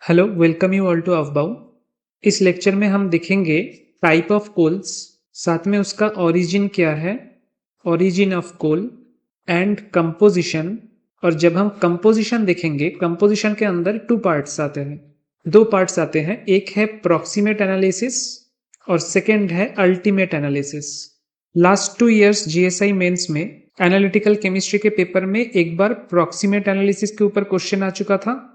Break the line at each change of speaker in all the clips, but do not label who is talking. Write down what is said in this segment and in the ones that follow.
Hello, welcome you all to अफबाऊ। इस lecture में हम देखेंगे टाइप ऑफ कोल्स, साथ में उसका ओरिजिन क्या है, origin of coal and composition. और जब हम कंपोजिशन देखेंगे, कंपोजिशन के अंदर दो पार्ट्स आते हैं। एक है प्रॉक्सिमेट एनालिसिस और सेकेंड है ultimate analysis. Last 2 years GSI mains में एनालिटिकल केमिस्ट्री के पेपर में एक बार प्रॉक्सिमेट एनालिसिस के ऊपर क्वेश्चन आ चुका था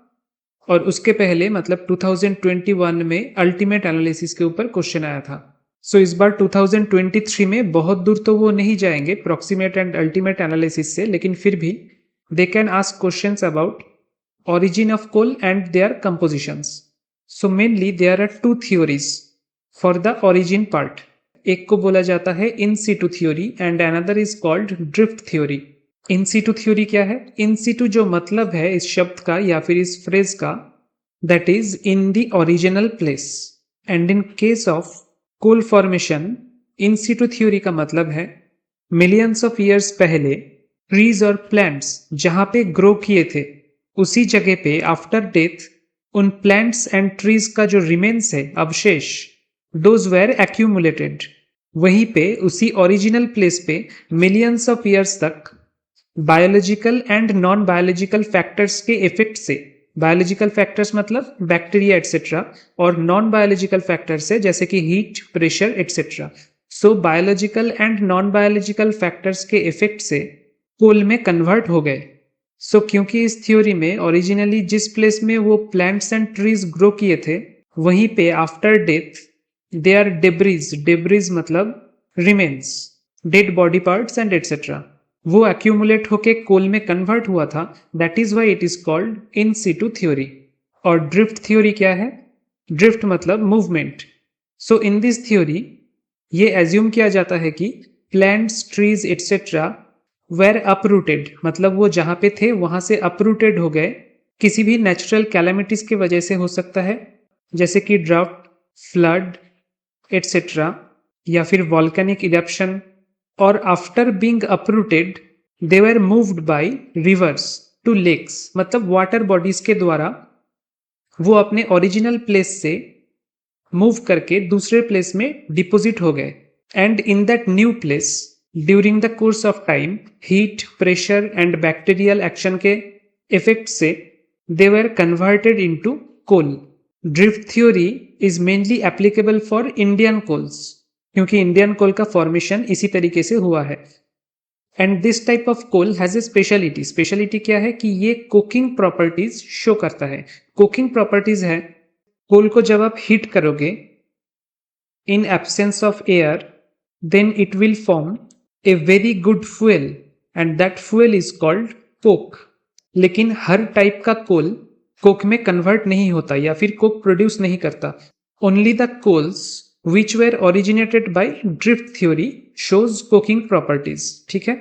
और उसके पहले मतलब 2021 में अल्टीमेट एनालिसिस के ऊपर क्वेश्चन आया था। सो इस बार 2023 में बहुत दूर तो वो नहीं जाएंगे प्रॉक्सिमेट एंड अल्टीमेट एनालिसिस से, लेकिन फिर भी they can ask questions about origin of coal and their compositions. So mainly there are two theories for the origin part. एक को बोला जाता है in situ theory and another is called drift theory. In situ theory क्या है? In situ जो मतलब है इस शब्द का या फिर इस फ्रेज का, that is in the original place. And in case of coal formation, in situ theory का मतलब है मिलियंस ऑफ ईयर्स पहले ट्रीज और प्लांट्स जहां पे ग्रो किए थे उसी जगह पे आफ्टर डेथ उन प्लांट्स एंड ट्रीज का जो रिमेन्स है, अवशेष, दोज वेर एक्यूमुलेटेड। वहीं पे उसी ओरिजिनल प्लेस पे मिलियंस ऑफ ईयर्स तक biological and non biological factors के इफेक्ट से, बायोलॉजिकल फैक्टर्स मतलब बैक्टीरिया एटसेट्रा, और नॉन बायोलॉजिकल फैक्टर्स से जैसे कि heat, pressure etcetera. So biological and non biological factors के इफेक्ट से कोल में कन्वर्ट हो गए। सो क्योंकि इस थ्योरी में ओरिजिनली जिस प्लेस में वो प्लांट्स एंड ट्रीज ग्रो किए थे वहीं पे after death they are debris, debris मतलब remains, dead body parts and etcetera, वो एक्यूमुलेट होके कोल में कन्वर्ट हुआ था। That is why it is called in situ theory. और ड्रिफ्ट थ्योरी क्या है? ड्रिफ्ट मतलब movement. So in this theory ये एज्यूम किया जाता है कि plants, trees etcetera were uprooted, मतलब वो जहां पे थे वहां से अपरूटेड हो गए किसी भी नेचुरल कैलामिटीज की वजह से, हो सकता है जैसे कि ड्राफ्ट, फ्लड एटसेट्रा, या फिर वॉल्केनिक इरप्शन। और after being uprooted they were moved by rivers to lakes, मतलब वाटर बॉडीज के द्वारा वो अपने ओरिजिनल प्लेस से मूव करके दूसरे प्लेस में डिपोजिट हो गए। And in that new place during the course of time heat, pressure and bacterial action के इफेक्ट से they were converted into coal. Drift theory is mainly applicable for Indian coals, क्योंकि Indian coal का formation इसी तरीके से हुआ है। And this type of coal has a speciality. Speciality क्या है कि ये कोकिंग प्रॉपर्टीज शो करता है। कोकिंग प्रॉपर्टीज है, कोल को जब आप हीट करोगे in absence of air then it will form a very good fuel and that fuel is called coke. लेकिन हर टाइप का कोल कोक में कन्वर्ट नहीं होता या फिर कोक प्रोड्यूस नहीं करता। Only the coals which were originated by drift theory shows cooking properties। ठीक है,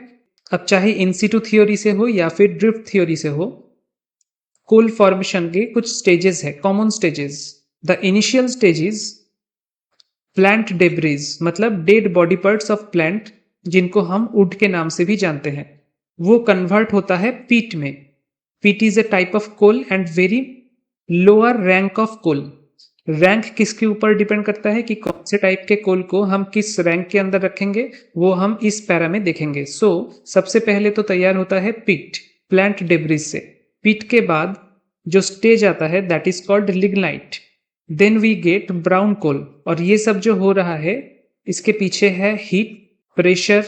अब चाहे इन सीटू थ्योरी से हो या फिर ड्रिफ्ट थ्योरी से हो, कोल फॉर्मेशन के कुछ स्टेजेस है, common stages. The initial stages plant debris, मतलब dead body parts of plant जिनको हम वुड के नाम से भी जानते हैं, वो कन्वर्ट होता है पीट में। Peat is a type of coal and very lower rank of coal. Rank किसके ऊपर डिपेंड करता है कि कौन से टाइप के कोल को हम किस रैंक के अंदर रखेंगे, वो हम इस पैरा में देखेंगे। सो सबसे पहले तो तैयार होता है पिट, प्लांट डेब्रिज से। पिट के बाद जो स्टेज आता है that is called lignite, then we get brown coal. और ये सब जो हो रहा है इसके पीछे है हीट, प्रेशर,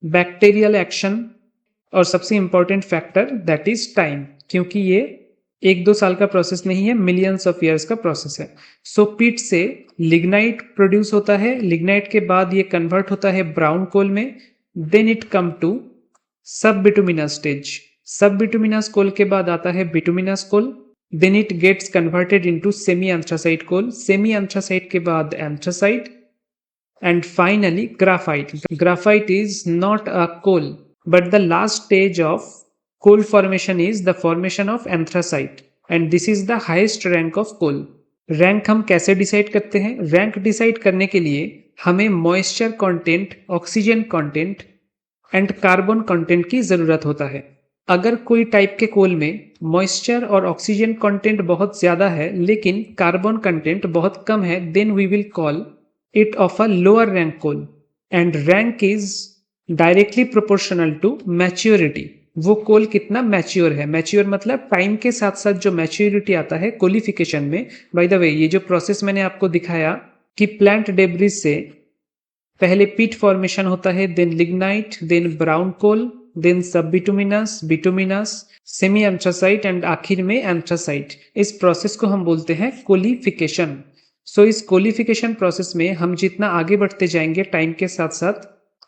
बैक्टीरियल एक्शन और सबसे important factor that is time, क्योंकि ये 1-2 साल का प्रोसेस नहीं है, मिलियंस ऑफ ईयर्स का प्रोसेस है। सो पिट से लिग्नाइट प्रोड्यूस होता है, लिग्नाइट के बाद ये कन्वर्ट होता है ब्राउन कोल में, then it come to sub bituminous stage. Sub bituminous coal के बाद आता है bituminous coal, then it gets converted into semi anthracite coal, semi anthracite के बाद anthracite and finally graphite. Graphite is not a coal but the last stage of coal formation is the formation of anthracite and this is the highest rank of coal। Rank हम कैसे decide करते हैं? Rank decide करने के लिए हमें moisture content, oxygen content and carbon content की जरूरत होता है। अगर कोई टाइप के कोल में मॉइस्चर और ऑक्सीजन कंटेंट बहुत ज्यादा है लेकिन कार्बन कंटेंट बहुत कम है, then we will call it of a lower rank coal and rank is directly proportional to maturity. वो कोल कितना मैच्योर है, मैच्योर मतलब टाइम के साथ साथ जो मैच्योरिटी आता है कोलिफिकेशन में। बाय द वे, ये जो प्रोसेस मैंने आपको दिखाया कि प्लांट डेब्रिज से पहले पीट फॉर्मेशन होता है, देन लिग्नाइट, देन ब्राउन कोल, देन सब bituminous, bituminous, semi anthracite and आखिर में एंथ्रासाइट। इस प्रोसेस को हम बोलते हैं कोलिफिकेशन। सो इस कोलिफिकेशन प्रोसेस में हम जितना आगे बढ़ते जाएंगे टाइम के साथ साथ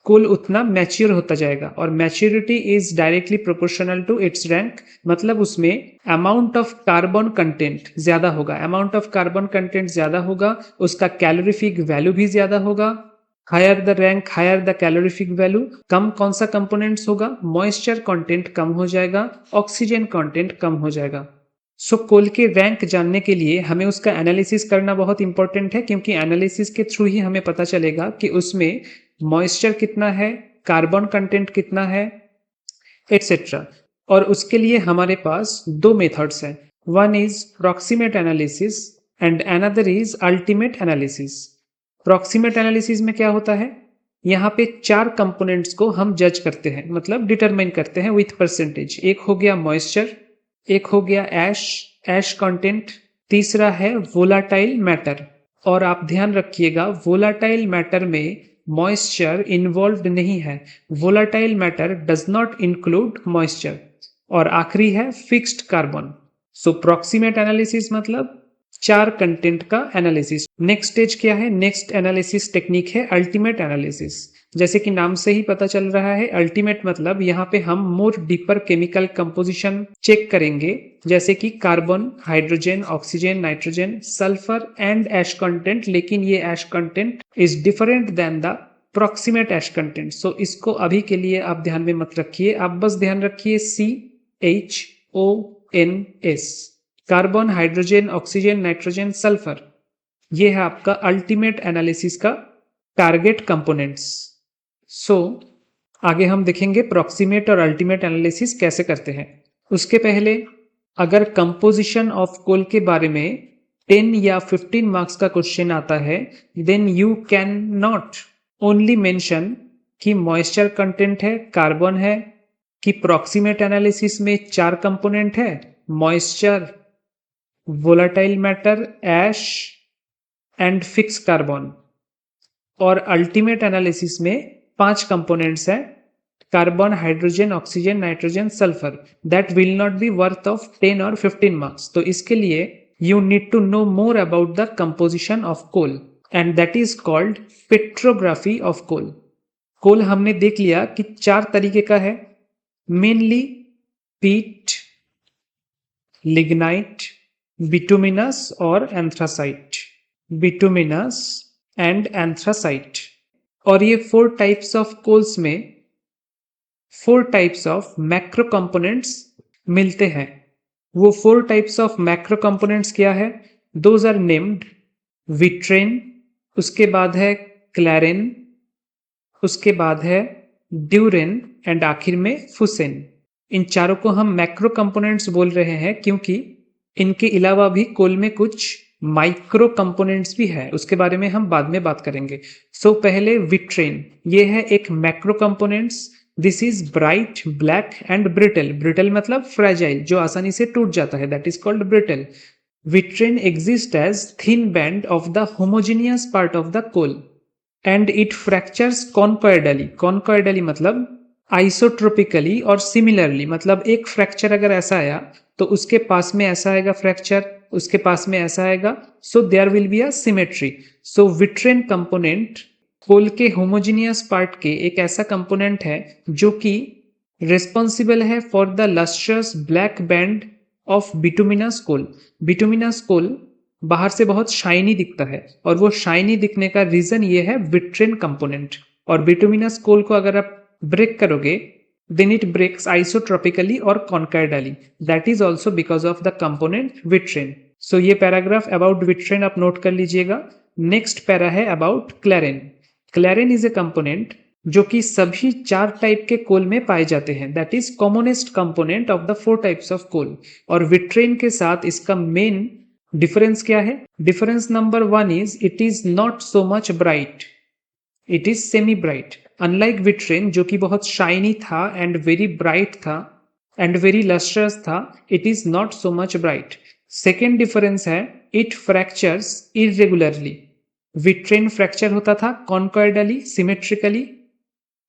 कोल उतना मैच्योर होता जाएगा और maturity is directly proportional to its rank, मतलब उसमें अमाउंट ऑफ कार्बन कंटेंट ज्यादा होगा। अमाउंट ऑफ कार्बन कंटेंट ज्यादा होगा, उसका कैलोरीफिक वैल्यू भी ज्यादा होगा। Higher the rank higher the calorific value. कम कौन सा कंपोनेंट्स होगा, मॉइस्चर कंटेंट कम हो जाएगा, ऑक्सीजन कंटेंट कम हो जाएगा। सो कोल के रैंक जानने के लिए हमें उसका एनालिसिस करना बहुत इंपॉर्टेंट है, क्योंकि एनालिसिस के थ्रू ही हमें पता चलेगा कि उसमें मॉइस्चर कितना है, कार्बन कंटेंट कितना है, एटसेट्रा। और उसके लिए हमारे पास दो मेथड्स हैं, one is proximate analysis and another is ultimate analysis. Proximate analysis में क्या होता है, यहाँ पे चार कंपोनेंट्स को हम जज करते हैं, मतलब डिटरमाइन करते हैं विथ परसेंटेज। एक हो गया मॉइस्चर, एक हो गया ऐश कंटेंट, तीसरा है वोलाटाइल मैटर। और आप ध्यान रखिएगा वोलाटाइल मैटर में मॉइस्चर इन्वॉल्व्ड नहीं है, volatile matter does not include moisture. और आखिरी है फिक्स्ड कार्बन। सो प्रॉक्सिमेट एनालिसिस मतलब चार कंटेंट का एनालिसिस। नेक्स्ट स्टेज क्या है, नेक्स्ट एनालिसिस टेक्निक है अल्टीमेट एनालिसिस। जैसे कि नाम से ही पता चल रहा है, अल्टीमेट मतलब यहाँ पे हम more deeper chemical composition check करेंगे, जैसे कि carbon, hydrogen, oxygen, nitrogen, sulphur and ash content. लेकिन ये ash content is different than the proximate ash content. So इसको अभी के लिए आप ध्यान में मत रखिए, आप बस ध्यान रखिए CHONS, carbon, hydrogen, oxygen, nitrogen, sulphur. ये है आपका अल्टीमेट एनालिसिस का टारगेट कंपोनेंट्स। सो आगे हम देखेंगे प्रॉक्सिमेट और अल्टीमेट एनालिसिस कैसे करते हैं। उसके पहले अगर कंपोजिशन ऑफ कोल के बारे में 10 या 15 मार्क्स का क्वेश्चन आता है, then you can not only mention कि मॉइस्चर कंटेंट है, कार्बन है, कि प्रॉक्सिमेट एनालिसिस में चार कंपोनेंट है, moisture, volatile matter, ash and fix carbon. और अल्टीमेट एनालिसिस में 5 कंपोनेंट्स हैं, carbon, hydrogen, oxygen, nitrogen, sulphur. That will not be worth of 10 और 15 मार्क्स। तो इसके लिए you need to know more about the composition of coal and that is called petrography of coal. Coal हमने देख लिया कि 4 तरीके का है, मेनली पीट, लिग्नाइट, बिटुमिनस और एंथ्रासाइट, बिटुमिनस एंड एंथ्रासाइट। और ये 4 टाइप्स ऑफ कोल्स में 4 टाइप्स ऑफ मैक्रो कंपोनेंट्स मिलते हैं। वो 4 टाइप्स ऑफ मैक्रो कंपोनेंट्स क्या है, दोज आर नेम्ड विट्रेन, उसके बाद है क्लैरेन, उसके बाद है ड्यूरेन एंड आखिर में फुसेन। इन चारों को हम मैक्रो कंपोनेंट्स बोल रहे हैं क्योंकि इनके अलावा भी कोल में कुछ माइक्रो कंपोनेंट्स भी है, उसके बारे में हम बाद में बात करेंगे। सो पहले विट्रेन, ये है एक macro components. This is bright, black and brittle. Brittle मतलब फ्रेजाइल, जो आसानी से टूट जाता है, that is called brittle. Vitrain exist as thin band of the homogeneous part of the coal and it fractures conchoidally. Conchoidally मतलब isotropically और similarly, मतलब एक फ्रैक्चर अगर ऐसा आया तो उसके पास में ऐसा आएगा फ्रैक्चर, उसके पास में ऐसा आएगा, so there will be a symmetry. So vitrain component coal के होमोजेनियस पार्ट के एक ऐसा कंपोनेंट है जो कि रिस्पॉन्सिबल है for the lustrous black band of bituminous coal. Bituminous coal बाहर से बहुत शाइनी दिखता है और वो शाइनी दिखने का रीजन ये है विट्रेन कंपोनेंट। और बिटुमिनस कोल को अगर आप ब्रेक करोगे then it breaks isotropically or conchoidally, that is also because of the component vitrine. So ये पैराग्राफ about vitrine आप नोट कर लीजिएगा। नेक्स्ट पैरा है about क्लैरेन। क्लैरेन is a component जो कि सभी 4 टाइप के कोल में पाए जाते हैं। That is commonest component of the 4 types of coal. और विट्रेन के साथ इसका मेन डिफरेंस क्या है? Difference number 1 is it is not so much bright, it is semi bright. Unlike vitrain जो कि बहुत शाइनी था एंड वेरी ब्राइट था एंड वेरी लस्ट्रस था, it is not so much bright. Second difference है it fractures irregularly. Vitrain fracture होता था कॉन्कॉइडली, symmetrically,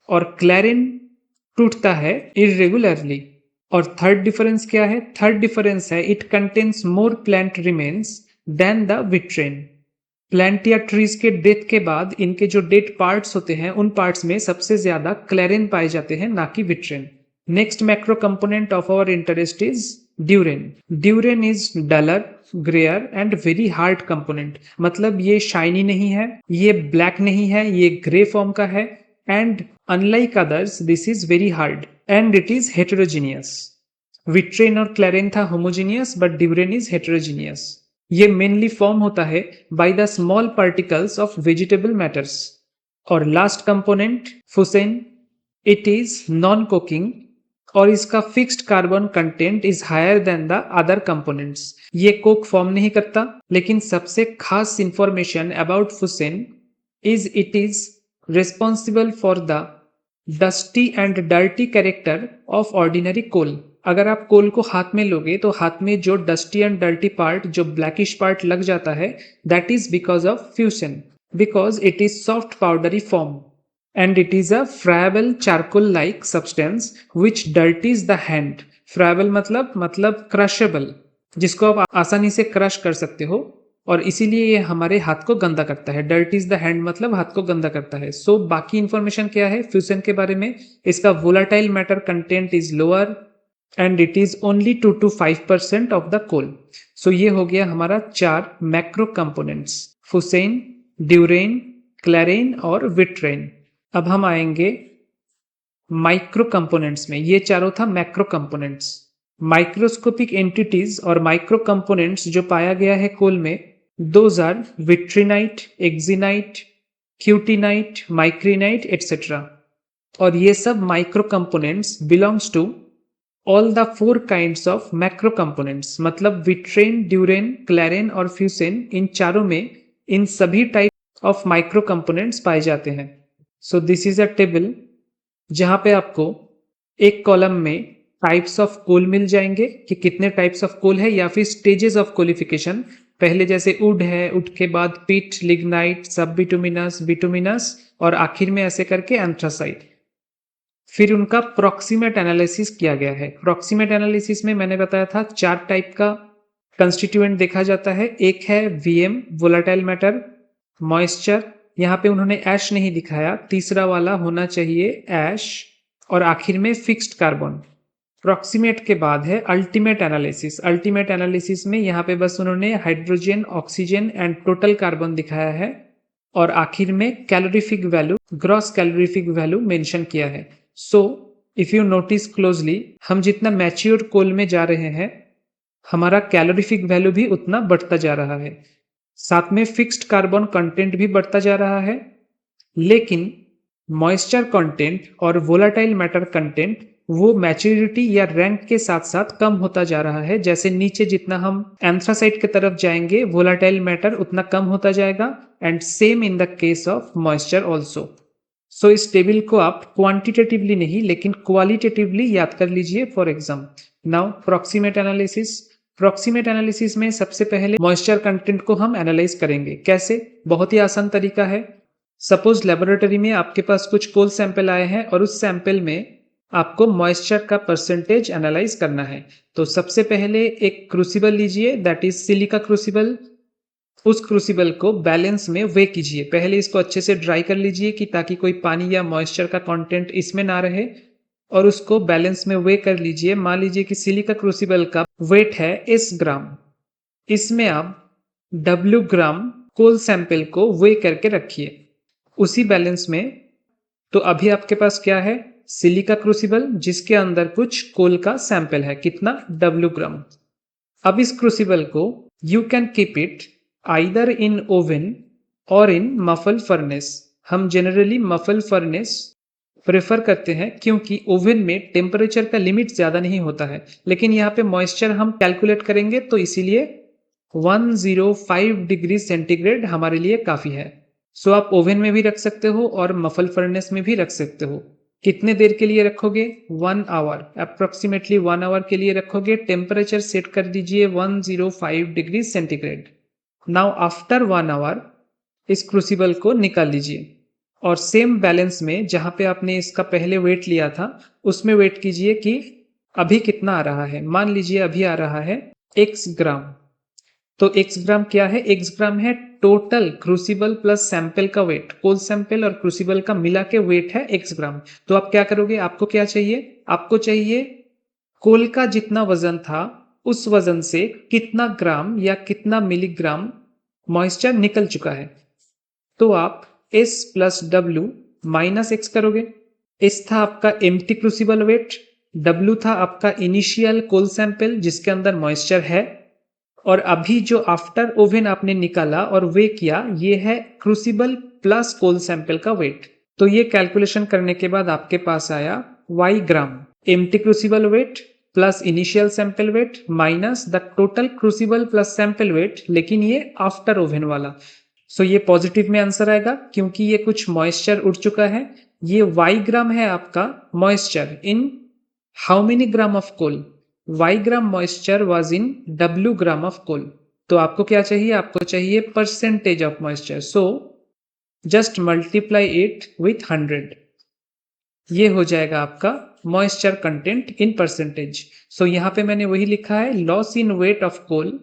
और क्लैरिन टूटता है इरेगुलरली। और थर्ड डिफरेंस क्या है? थर्ड डिफरेंस है it contains more plant remains than the vitrain. Plant या ट्रीज के डेथ के बाद इनके जो डेड पार्ट्स होते हैं उन पार्ट्स में सबसे ज्यादा क्लैरिन पाए जाते हैं, ना कि vitrain. Next macro component of our interest is durain. Durain is duller, greyer and very hard component. मतलब ये शाइनी नहीं है, ये ब्लैक नहीं है, ये ग्रे फॉर्म का है, and unlike others this is very hard and it is heterogeneous. Vitrain और क्लैरिन था homogeneous, but durain is heterogeneous. ये मेनली फॉर्म होता है by the small particles of vegetable matters. और last component fusain, it is non coking और इसका fixed carbon content is higher than the other components. ये coke form नहीं करता, लेकिन सबसे खास information about fusain is it is responsible for the dusty and dirty character of ordinary coal. अगर आप कोल को हाथ में लोगे तो हाथ में जो डस्टी एंड डर्टी पार्ट, जो ब्लैकिश पार्ट लग जाता है, that is because of fusion, because it is soft powdery form and it is a friable charcoal like substance which dirties the hand. Friable मतलब क्रशेबल, जिसको आप आसानी से क्रश कर सकते हो, और इसीलिए ये हमारे हाथ को गंदा करता है। डर्टीज द हैंड मतलब हाथ को गंदा करता है। सो बाकी इंफॉर्मेशन क्या है फ्यूजन के बारे में? इसका volatile matter content is lower and it is only 2 to 5% of the coal. So ये हो गया हमारा 4 मैक्रो कंपोनेंट्स, फुसेन, ड्यूरेन, क्लैरेन और विट्रेन। अब हम आएंगे माइक्रो कंपोनेंट्स में। ये चारों था मैक्रो कंपोनेंट्स। माइक्रोस्कोपिक एंटिटीज और माइक्रो कंपोनेंट्स जो पाया गया है कोल में, those are vitrinite, exinite, cutinite, micrinite etcetera. और ये सब micro components belongs to all the 4 kinds of macro components. मतलब विट्रेन, ड्यूरेन, क्लैरेन और फ्यूसेन, इन चारों में इन सभी टाइप ऑफ माइक्रो कंपोनेंट्स पाए जाते हैं। सो दिस इज अ टेबल जहां पे आपको एक कॉलम में टाइप्स ऑफ कोल मिल जाएंगे कि कितने टाइप्स ऑफ कोल है, या फिर स्टेजेस ऑफ कोलिफिकेशन। पहले जैसे वुड है, वुड के बाद पिट, लिग्नाइट, सब बिटुमिनस, बिटुमिनस, और आखिर में ऐसे करके एंथ्रासाइट। फिर उनका प्रॉक्सिमेट एनालिसिस किया गया है। प्रॉक्सिमेट एनालिसिस में मैंने बताया था 4 टाइप का कंस्टिट्यूएंट देखा जाता है। एक है वीएम, वोलाटाइल मैटर, मॉइस्चर, यहाँ पे उन्होंने ऐश नहीं दिखाया, तीसरा वाला होना चाहिए ऐश, और आखिर में फिक्स्ड कार्बन। प्रॉक्सिमेट के बाद है अल्टीमेट एनालिसिस। अल्टीमेट एनालिसिस में यहाँ पे बस उन्होंने hydrogen, oxygen and total carbon दिखाया है, और आखिर में calorific value, gross calorific value mention किया है। सो इफ यू नोटिस क्लोजली, हम जितना मैच्योर कोल में जा रहे हैं, हमारा कैलोरीफिक वैल्यू भी उतना बढ़ता जा रहा है, साथ में फिक्स्ड कार्बन कंटेंट भी बढ़ता जा रहा है। लेकिन मॉइस्चर कंटेंट और वोलाटाइल मैटर कंटेंट वो मैच्योरिटी या रैंक के साथ साथ कम होता जा रहा है। जैसे नीचे जितना हम एंथ्रासाइट की तरफ जाएंगे, वोलाटाइल मैटर उतना कम होता जाएगा, and same in the case of moisture also. So इस टेबल को आप क्वांटिटेटिवली नहीं लेकिन क्वालिटेटिवली याद कर लीजिए for exam. Now proximate analysis. Proximate analysis में सबसे पहले मॉइस्चर कंटेंट को हम एनालाइज करेंगे। कैसे? बहुत ही आसान तरीका है। सपोज लेबोरेटरी में आपके पास कुछ कोल सैंपल आए हैं और उस सैंपल में आपको मॉइस्चर का परसेंटेज एनालाइज करना है। तो सबसे पहले एक क्रूसिबल लीजिए, दैट इज सिलिका क्रूसिबल। उस क्रूसिबल को बैलेंस में वे कीजिए। पहले इसको अच्छे से ड्राई कर लीजिए कि ताकि कोई पानी या मॉइस्चर का कंटेंट इसमें ना रहे, और उसको बैलेंस में वे कर लीजिए। मान लीजिए कि सिलिका क्रूसिबल का वेट है S ग्राम। इसमें आप W ग्राम कोल सैंपल को वे करके रखिए उसी बैलेंस में। तो अभी आपके पास क्या है? सिलिका क्रूसिबल जिसके अंदर कुछ कोल का सैंपल है, कितना? W ग्राम। अब इस क्रूसिबल को you can keep it either in oven और इन मफल फर्नेस। हम जनरली मफल फर्नेस प्रेफर करते हैं क्योंकि ओवन में टेम्परेचर का लिमिट ज़्यादा नहीं होता है, लेकिन यहाँ पे मॉइस्चर हम कैलकुलेट करेंगे तो इसीलिए 105 डिग्री सेंटीग्रेड हमारे लिए काफ़ी है। सो आप ओवन में भी रख सकते हो और मफल फर्नेस में भी रख सकते हो। कितने देर के लिए रखोगे? 1 आवर, अप्रोक्सीमेटली 1 आवर के लिए रखोगे। टेम्परेचर सेट कर दीजिए 105 degree centigrade. Now after 1 hour इस क्रूसिबल को निकाल लीजिए और सेम बैलेंस में जहां पे आपने इसका पहले वेट लिया था उसमें वेट कीजिए कि अभी कितना आ रहा है। मान लीजिए अभी आ रहा है x ग्राम। तो x ग्राम क्या है? x ग्राम है टोटल क्रूसिबल प्लस सैंपल का वेट। कोल सैंपल और क्रूसिबल का मिला के वेट है x ग्राम। तो आप क्या करोगे? आपको क्या चाहिए? आपको चाहिए कोल का जितना वजन था उस वजन से कितना ग्राम या कितना मिलीग्राम मॉइस्चर निकल चुका है। तो आप S plus W minus x करोगे। S था आपका एम्प्टी क्रूसिबल वेट, W था आपका इनिशियल कोल सैंपल जिसके अंदर मॉइस्चर है, और अभी जो आफ्टर ओवन आपने निकाला और वे किया ये है क्रूसिबल प्लस कोल सैंपल का वेट। तो ये कैलकुलेशन करने के बाद आपके पास आया y gram. Empty crucible weight plus initial sample weight minus the total crucible plus sample weight, लेकिन ये आफ्टर ओवन वाला। सो ये पॉजिटिव में आंसर आएगा क्योंकि ये कुछ मॉइस्चर उड़ चुका है। ये y ग्राम है आपका moisture in how many gram of coal? y gram moisture was in w gram of coal. तो आपको क्या चाहिए? आपको चाहिए percentage of moisture. So just multiply it with 100। ये हो जाएगा आपका moisture content in percentage. So यहाँ पे मैंने वही लिखा है, loss in weight of coal,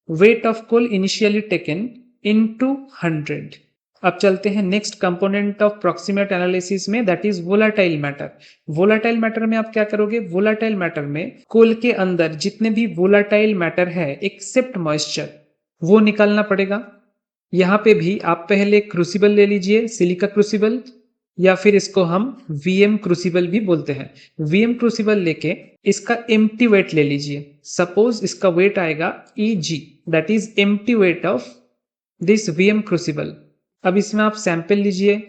weight of coal initially taken into 100। अब चलते हैं next component of proximate analysis में, that is volatile matter. Volatile matter में आप क्या करोगे? वोलाटाइल मैटर में कोल के अंदर जितने भी वोलाटाइल मैटर है एक्सेप्ट मॉइस्चर वो निकालना पड़ेगा। यहाँ पे भी आप पहले क्रूसिबल ले लीजिए, सिलिका क्रूसिबल, या फिर इसको हम वीएम क्रूसिबल भी बोलते हैं। वीएम क्रूसिबल लेके इसका एम्प्टी वेट ले लीजिए। सपोज इसका वेट आएगा EG, that is empty weight of this VM crucible. अब इसमें आप सैंपल लीजिए,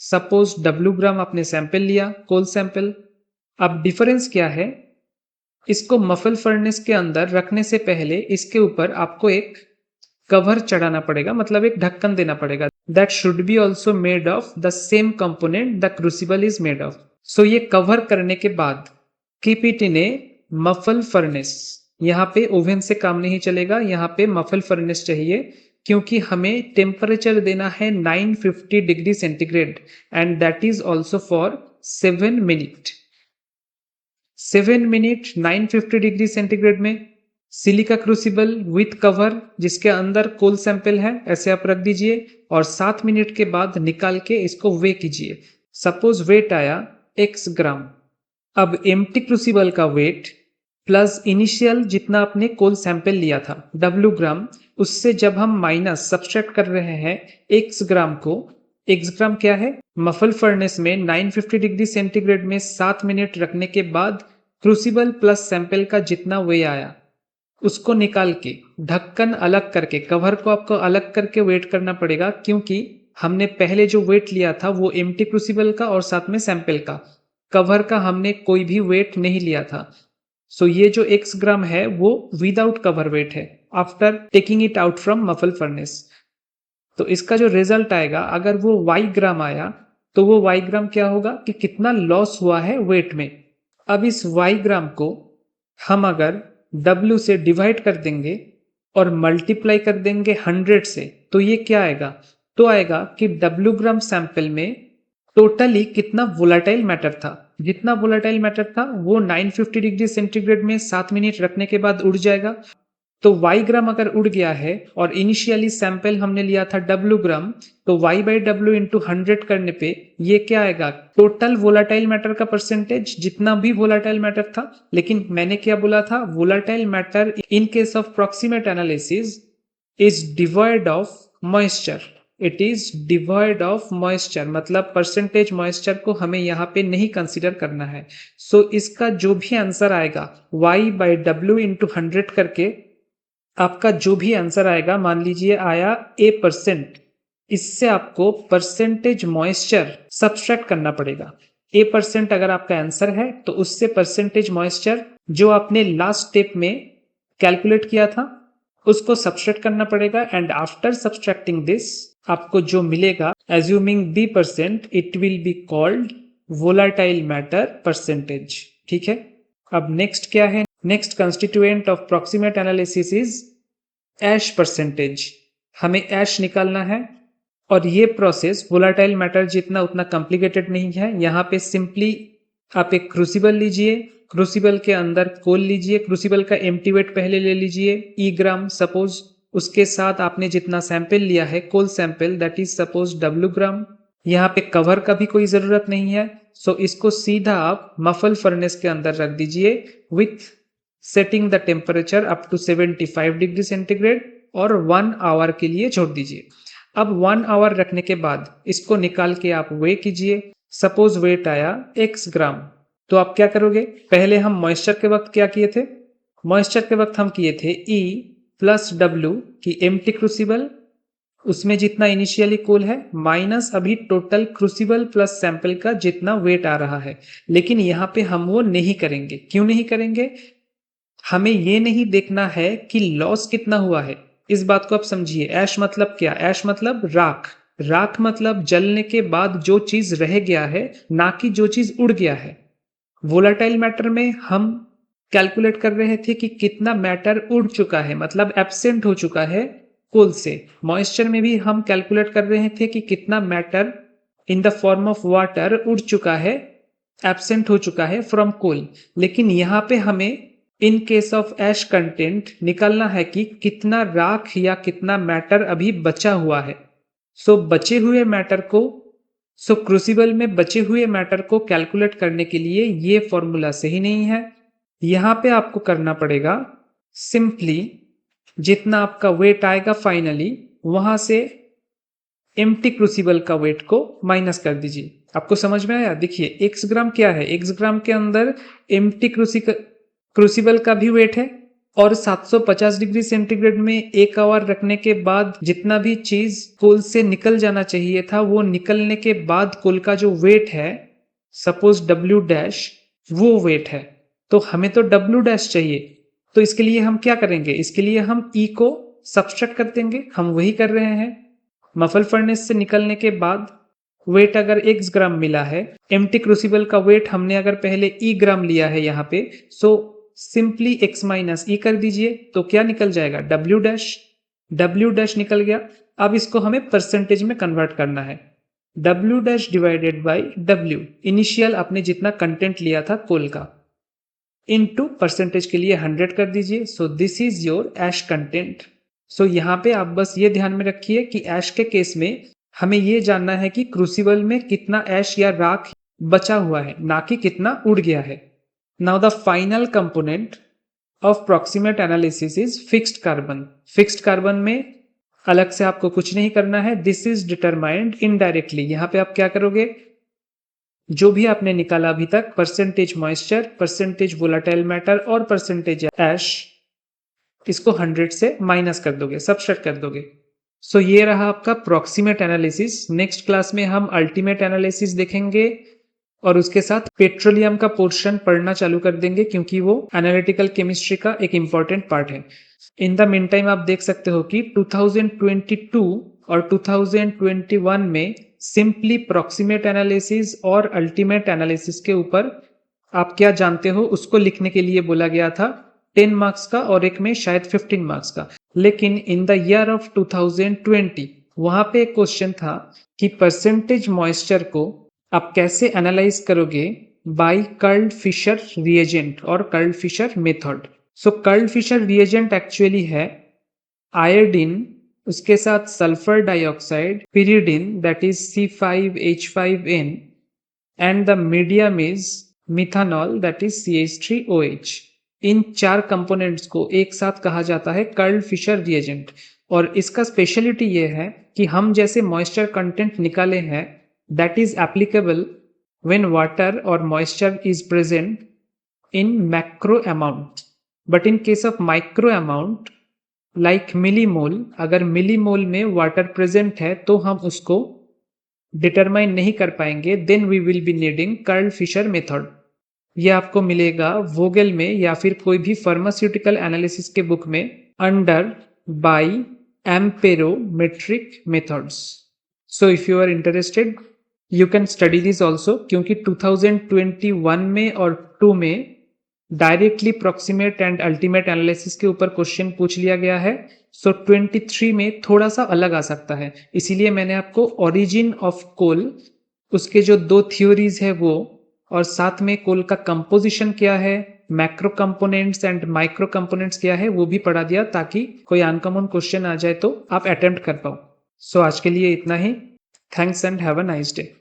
सपोज W ग्राम आपने सैंपल लिया, कोल सैंपल। अब डिफरेंस क्या है? इसको मफल फर्नेस के अंदर रखने से पहले इसके ऊपर आपको एक कवर चढ़ाना पड़ेगा, मतलब एक ढक्कन देना पड़ेगा। That should be also made of the same component the crucible is made of. So ये कवर करने के बाद keep it in a muffle furnace. यहाँ पे ओवन से काम नहीं चलेगा, यहाँ पे मफल फर्नेस चाहिए क्योंकि हमें टेम्परेचर देना है 950 degree centigrade and that is also for 7 minute. 7 minute 950 degree centigrade में सिलिका क्रूसिबल विथ कवर जिसके अंदर कोल सैंपल है ऐसे आप रख दीजिए और 7 मिनट के बाद निकाल के इसको वे कीजिए। सपोज वेट आया x ग्राम। अब एम्प्टी क्रूसिबल का वेट प्लस इनिशियल जितना आपने कोल सैंपल लिया था W ग्राम, उससे जब हम माइनस सब्सट्रैक्ट कर रहे हैं x ग्राम को, x ग्राम क्या है? मफल फर्नेस में 950 डिग्री सेंटीग्रेड में 7 मिनट रखने के बाद क्रूसिबल प्लस सैंपल का जितना वे आया उसको निकाल के ढक्कन अलग करके, कवर को आपको अलग करके वेट करना पड़ेगा क्योंकि हमने पहले जो वेट लिया था वो एम्प्टी क्रूसिबल का और साथ में सैंपल का, कवर का हमने कोई भी वेट नहीं लिया था। सो ये जो x ग्राम है वो विदाउट कवर वेट है after taking it out from muffle furnace. तो इसका जो रिजल्ट आएगा अगर वो y ग्राम आया तो वो y ग्राम क्या होगा कि कितना लॉस हुआ है वेट में। अब इस y ग्राम को हम अगर W से डिवाइड कर देंगे और मल्टीप्लाई कर देंगे 100 से, तो ये क्या आएगा? तो आएगा कि W ग्राम सैंपल में टोटली कितना वोलाटाइल मैटर था। जितना वोलाटाइल मैटर था वो 950 डिग्री सेंटीग्रेड में 7 मिनट रखने के बाद उड़ जाएगा। तो y ग्राम अगर उड़ गया है और इनिशियली सैंपल हमने लिया था W ग्राम, तो y बाई डब्ल्यू इंटू 100 करने पे ये क्या आएगा? टोटल वोलाटाइल मैटर का परसेंटेज, जितना भी वोलाटाइल मैटर था। लेकिन मैंने क्या बोला था? Volatile matter in case of proximate analysis is devoid of moisture. It is devoid of moisture, मतलब परसेंटेज मॉइस्चर को हमें यहाँ पे नहीं कंसीडर करना है। सो इसका जो भी आंसर आएगा y बाई डब्ल्यू इंटू 100 करके आपका जो भी आंसर आएगा, मान लीजिए आया A%, इससे आपको परसेंटेज मॉइस्चर सब्सट्रैक्ट करना पड़ेगा। A% अगर आपका आंसर है तो उससे परसेंटेज मॉइस्चर जो आपने लास्ट स्टेप में कैलकुलेट किया था उसको सब्सट्रैक्ट करना पड़ेगा एंड आफ्टर सब्सट्रैक्टिंग दिस आपको जो मिलेगा assuming B% it will be called volatile matter percentage. ठीक है, अब नेक्स्ट क्या है? Next constituent of proximate analysis is ash percentage. हमें ऐश निकालना है और ये प्रोसेस वोलाटाइल मैटर जितना उतना कॉम्प्लिकेटेड नहीं है। यहाँ पे सिंपली आप एक क्रूसिबल लीजिए, क्रूसिबल के अंदर कोल लीजिए, क्रूसिबल का एम्प्टी वेट पहले ले लीजिए ई ग्राम सपोज, उसके साथ आपने जितना सैंपल लिया है coal sample that is suppose W gram. यहाँ पे कवर का भी कोई जरूरत नहीं है, सो इसको सीधा आप मफल फर्नेस के अंदर रख दीजिए with setting the temperature up to 75 degree centigrade और 1 आवर के लिए छोड़ दीजिए। अब 1 आवर रखने के बाद इसको निकाल के आप वे कीजिए। सपोज वेट आया x ग्राम, तो आप क्या करोगे? पहले हम मॉइस्चर के वक्त क्या किए थे? मॉइस्चर के वक्त हम किए थे E प्लस W की एम्प्टी क्रूसिबल, उसमें जितना इनिशियली कोल है माइनस अभी टोटल क्रूसिबल प्लस सैंपल का जितना वेट आ रहा है। लेकिन यहाँ पे हम वो नहीं करेंगे। क्यों नहीं करेंगे? हमें ये नहीं देखना है कि लॉस कितना हुआ है। इस बात को आप समझिए। ऐश मतलब क्या? ऐश मतलब राख। राख मतलब जलने के बाद जो चीज रह गया है, ना कि जो चीज उड़ गया है। वोलाटाइल मैटर में हम कैलकुलेट कर रहे थे कि कितना मैटर उड़ चुका है, मतलब एब्सेंट हो चुका है कोल से। मॉइस्चर में भी हम कैलकुलेट कर रहे थे कि कितना matter in the form of water उड़ चुका है, एब्सेंट हो चुका है फ्रॉम कोल। लेकिन यहाँ पे हमें in case of ash content निकालना है कि कितना राख या कितना मैटर अभी बचा हुआ है। सो बचे हुए मैटर को क्रूसिबल में बचे हुए मैटर को कैलकुलेट करने के लिए ये फॉर्मूला सही नहीं है। यहां पे आपको करना पड़ेगा सिंपली जितना आपका वेट आएगा फाइनली वहां से एम्प्टी क्रूसिबल का वेट को माइनस कर दीजिए। आपको समझ में आया? देखिए x ग्राम क्या है? x ग्राम के अंदर एम्प्टी क्रूसिबल का भी वेट है और 750 डिग्री सेंटीग्रेड में 1 आवर रखने के बाद जितना भी चीज कोल से निकल जाना चाहिए था वो निकलने के बाद कोल का जो वेट है सपोज W डैश, वो वेट है। तो हमें तो W डैश चाहिए, तो इसके लिए हम क्या करेंगे? इसके लिए हम E को सब्सट्रैक्ट कर देंगे। हम वही कर रहे हैं। मफल फर्नेस से निकलने के बाद वेट अगर x ग्राम मिला है, एम्प्टी क्रूसिबल का वेट हमने अगर पहले E ग्राम लिया है यहाँ पे, so simply x minus E कर दीजिए तो क्या निकल जाएगा? W dash. W डैश निकल गया। अब इसको हमें परसेंटेज में कन्वर्ट करना है। W dash divided by W, initial आपने जितना कंटेंट लिया था कोल का, इनटू परसेंटेज के लिए 100 कर दीजिए। So this is your ash content. So यहाँ पे आप बस ये ध्यान में रखिए कि ऐश के केस में हमें ये जानना है कि क्रूसिबल में कितना ऐश या राख बचा हुआ है, ना कि कितना उड़ गया है। Now the final component of proximate analysis is fixed carbon. Fixed carbon में अलग से आपको कुछ नहीं करना है। This is determined indirectly. यहाँ पे आप क्या करोगे? जो भी आपने निकाला अभी तक, percentage moisture, percentage volatile matter और परसेंटेज ऐश, इसको 100 से माइनस कर दोगे, सब्ट्रैक्ट कर दोगे। सो ये रहा आपका प्रॉक्सिमेट एनालिसिस। नेक्स्ट क्लास में हम अल्टीमेट एनालिसिस देखेंगे और उसके साथ पेट्रोलियम का पोर्शन पढ़ना चालू कर देंगे क्योंकि वो एनालिटिकल केमिस्ट्री का एक इंपॉर्टेंट पार्ट है। इन द मीन टाइम आप देख सकते हो कि 2022 और 2021 में सिंपली प्रॉक्सिमेट एनालिसिस और अल्टीमेट एनालिसिस के ऊपर आप क्या जानते हो उसको लिखने के लिए बोला गया था 10 मार्क्स का और एक में शायद 15 मार्क्स का। लेकिन इन द ईयर ऑफ 2020 वहां पे एक क्वेश्चन था कि परसेंटेज मॉइस्चर को आप कैसे एनालाइज करोगे बाय कर्ल्ड फिशर रिएजेंट और कर्ल्ड फिशर मेथड। सो कर्ल्ड फिशर रिएजेंट एक्चुअली है आयोडीन, उसके साथ sulphur dioxide, pyridine that is C5H5N and the medium is methanol that is CH3OH। इन चार कंपोनेंट्स को एक साथ कहा जाता है कर्ल्ड फिशर रिएजेंट। और इसका स्पेशलिटी ये है कि हम जैसे मॉइस्चर कंटेंट निकाले हैं that is applicable when water और moisture is present in macro amount, but in case of micro amount like millimole, अगर मिलीमोल में वाटर प्रेजेंट है तो हम उसको डिटरमाइन नहीं कर पाएंगे then we will be needing Karl Fischer method. ये आपको मिलेगा वोगेल में या फिर कोई भी फार्मास्यूटिकल एनालिसिस के बुक में under by amperometric methods. So if you are interested you can study this also, क्योंकि 2021 में और 2 में directly proximate and ultimate analysis के ऊपर क्वेश्चन पूछ लिया गया है। सो 23 में थोड़ा सा अलग आ सकता है, इसीलिए मैंने आपको ओरिजिन ऑफ कोल, उसके जो 2 थ्योरीज है वो, और साथ में कोल का कंपोजिशन क्या है, macro components and micro components क्या है वो भी पढ़ा दिया, ताकि कोई अनकॉमन क्वेश्चन आ जाए तो आप अटेम्प्ट कर पाओ। सो आज के लिए इतना ही। Thanks and have a nice day.